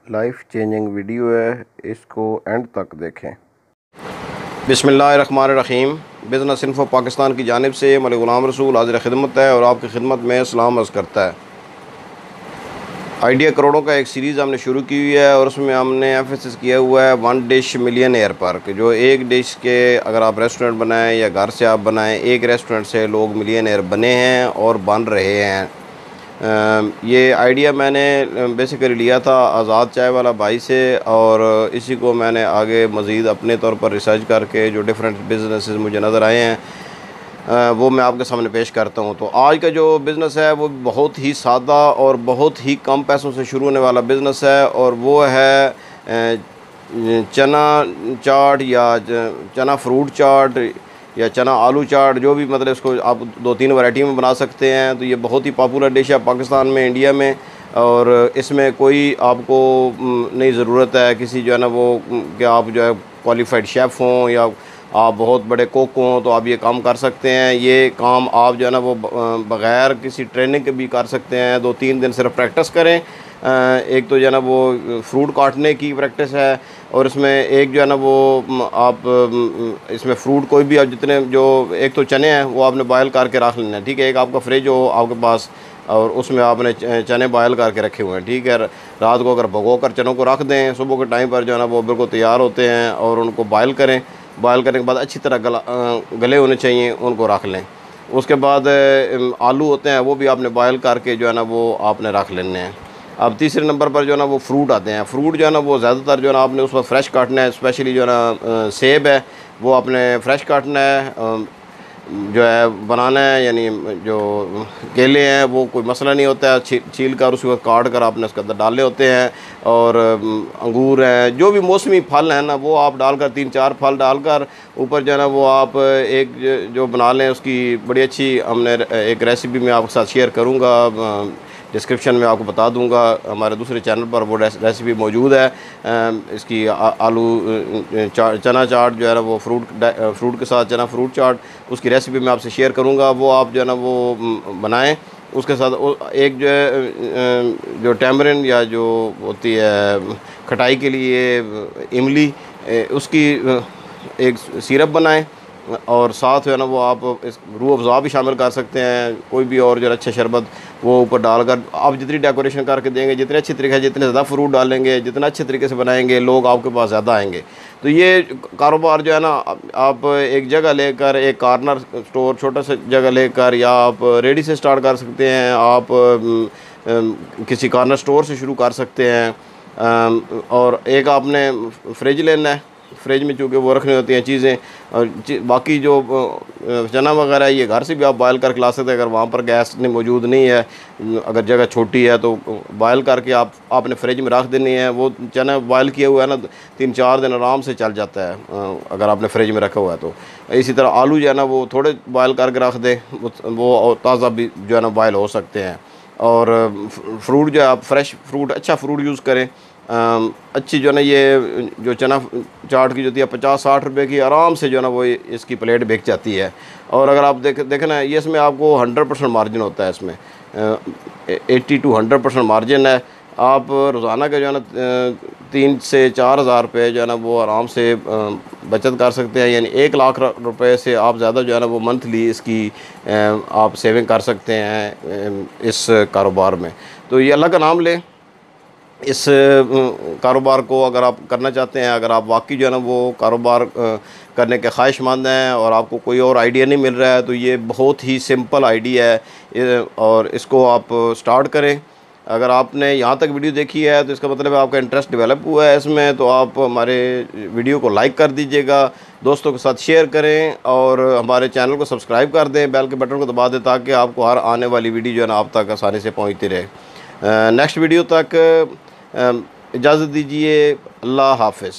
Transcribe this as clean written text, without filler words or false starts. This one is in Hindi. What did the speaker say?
लाइफ चेंजिंग वीडियो है, इसको एंड तक देखें। बिस्मिल्लाहिर्रहमानिर्रहीम। बिज़नेस इन्फो पाकिस्तान की जानिब से मलिक ग़ुलाम रसूल हाज़िर खिदमत है और आपकी खिदमत में सलाम अर्ज़ करता है। आइडिया करोड़ों का एक सीरीज़ हमने शुरू की हुई है और उसमें हमने एम्फेसिस किया हुआ है 1 डिश मिलियनेयर पर, कि जो एक डिश के अगर आप रेस्टोरेंट बनाएं या घर से आप बनाएं, एक रेस्टोरेंट से लोग मिलियनेयर बने हैं और बन रहे हैं। ये आइडिया मैंने बेसिकली लिया था आज़ाद चाय वाला भाई से और इसी को मैंने आगे मज़ीद अपने तौर पर रिसर्च करके जो डिफरेंट बिजनेसेस मुझे नज़र आए हैं वो मैं आपके सामने पेश करता हूँ। तो आज का जो बिज़नेस है वो बहुत ही सादा और बहुत ही कम पैसों से शुरू होने वाला बिज़नेस है और वो है चना चाट या चना फ्रूट चाट या चना आलू चाट, जो भी मतलब इसको आप 2-3 वैरायटी में बना सकते हैं। तो ये बहुत ही पॉपुलर डिश है पाकिस्तान में, इंडिया में, और इसमें कोई आपको नहीं ज़रूरत है किसी जो है ना वो कि आप जो है क्वालिफाइड शेफ़ हों या आप बहुत बड़े कुक हों तो आप ये काम कर सकते हैं। ये काम आप जो है ना वो बग़ैर किसी ट्रेनिंग के भी कर सकते हैं। 2-3 दिन सिर्फ प्रैक्टिस करें। एक तो जो है ना वो फ्रूट काटने की प्रैक्टिस है और इसमें एक जो है ना वो आप इसमें फ्रूट कोई भी आप जितने जो एक तो चने हैं वो आपने बॉयल करके रख लेना है, ठीक है। एक आपका फ्रिज हो आपके पास और उसमें आपने चने बॉयल करके रखे हुए हैं, ठीक है। रात को अगर भगो कर चनों को रख दें, सुबह के टाइम पर जो है ना वो बिल्कुल तैयार होते हैं और उनको बॉयल करें। बॉयल करने के बाद अच्छी तरह गले होने चाहिए, उनको रख लें। उसके बाद आलू होते हैं वो भी आपने बॉयल करके जो है ना वो आपने रख लेने हैं। अब तीसरे नंबर पर जो है ना वो फ्रूट आते हैं। फ्रूट जो है ना वो ज़्यादातर जो है ना आपने उस वक्त फ्रेश काटना है, स्पेशली जो है ना सेब है वो आपने फ्रेश काटना है, जो है बनाना है। यानी जो केले हैं वो कोई मसला नहीं होता है, छील कर उसके बाद काट कर आपने उसके अंदर डाले होते हैं। और अंगूर हैं, जो भी मौसमी फल हैं ना वो आप डालकर 3-4 फल डालकर ऊपर जो है ना वो आप एक जो बना लें। उसकी बड़ी अच्छी हमने एक रेसिपी में आपके साथ शेयर करूँगा, डिस्क्रिप्शन में आपको बता दूंगा। हमारे दूसरे चैनल पर वो रेसिपी मौजूद है। इसकी आलू चना चाट जो है ना वो फ्रूट के साथ चना फ्रूट चाट, उसकी रेसिपी मैं आपसे शेयर करूंगा। वो आप जो है ना वो बनाएं। उसके साथ एक जो है जो टैमरिन या जो होती है खटाई के लिए इमली, उसकी एक सिरप बनाएं और साथ जो है ना वो आप इस रूह अफ़ज़ा भी शामिल कर सकते हैं, कोई भी और जो अच्छा शरबत वो ऊपर डालकर आप जितनी डेकोरेशन करके देंगे, जितने अच्छे तरीके से, जितने ज़्यादा फ्रूट डालेंगे, जितना अच्छे तरीके से बनाएंगे, लोग आपके पास ज़्यादा आएंगे। तो ये कारोबार जो है ना आप एक जगह लेकर, एक कॉर्नर स्टोर छोटा सा जगह लेकर, या आप रेडी से स्टार्ट कर सकते हैं, आप किसी कॉर्नर स्टोर से शुरू कर सकते हैं। और एक आपने फ्रिज लेना है, फ्रिज में चूँकि वो रखनी होती हैं चीज़ें, और बाकी जो चना वगैरह ये घर से भी आप बॉयल करके ला सकते हैं अगर वहाँ पर गैस मौजूद नहीं है। अगर जगह छोटी है तो बॉयल करके आपने फ्रिज में रख देनी है। वो चना बॉयल किया हुआ है ना 3-4 दिन आराम से चल जाता है अगर आपने फ्रिज में रखा हुआ है तो। इसी तरह आलू जो है ना वो थोड़े बॉयल करके रख दें, वो ताज़ा भी जो है ना बॉयल हो सकते हैं। और फ्रूट जो है आप फ्रेश फ्रूट, अच्छा फ्रूट यूज़ करें। अच्छी जो है ना ये जो चना चाट की जो होती है 50-60 रुपये की आराम से जो है ना वो इसकी प्लेट बिक जाती है। और अगर आप देखना ये इसमें आपको 100% मार्जिन होता है, इसमें 80 to 100% मार्जिन है। आप रोज़ाना के जो है ना 3 से 4 हज़ार रुपये जो है ना वो आराम से बचत कर सकते हैं। यानी 1 लाख रुपए से आप ज़्यादा जो है ना वो मंथली इसकी आप सेविंग कर सकते हैं इस कारोबार में। तो ये अल्लाह का नाम लें। इस कारोबार को अगर आप करना चाहते हैं, अगर आप वाकई जो है ना वो कारोबार करने के ख्वाहिशमंद हैं और आपको कोई और आइडिया नहीं मिल रहा है, तो ये बहुत ही सिंपल आइडिया है और इसको आप स्टार्ट करें। अगर आपने यहाँ तक वीडियो देखी है तो इसका मतलब है आपका इंटरेस्ट डेवलप हुआ है इसमें। तो आप हमारे वीडियो को लाइक कर दीजिएगा, दोस्तों के साथ शेयर करें और हमारे चैनल को सब्सक्राइब कर दें, बेल के बटन को दबा दें ताकि आपको हर आने वाली वीडियो जो है ना आप तक आसानी से पहुँचती रहे। नेक्स्ट वीडियो तक इजाज़त दीजिए। अल्लाह हाफ़िज़।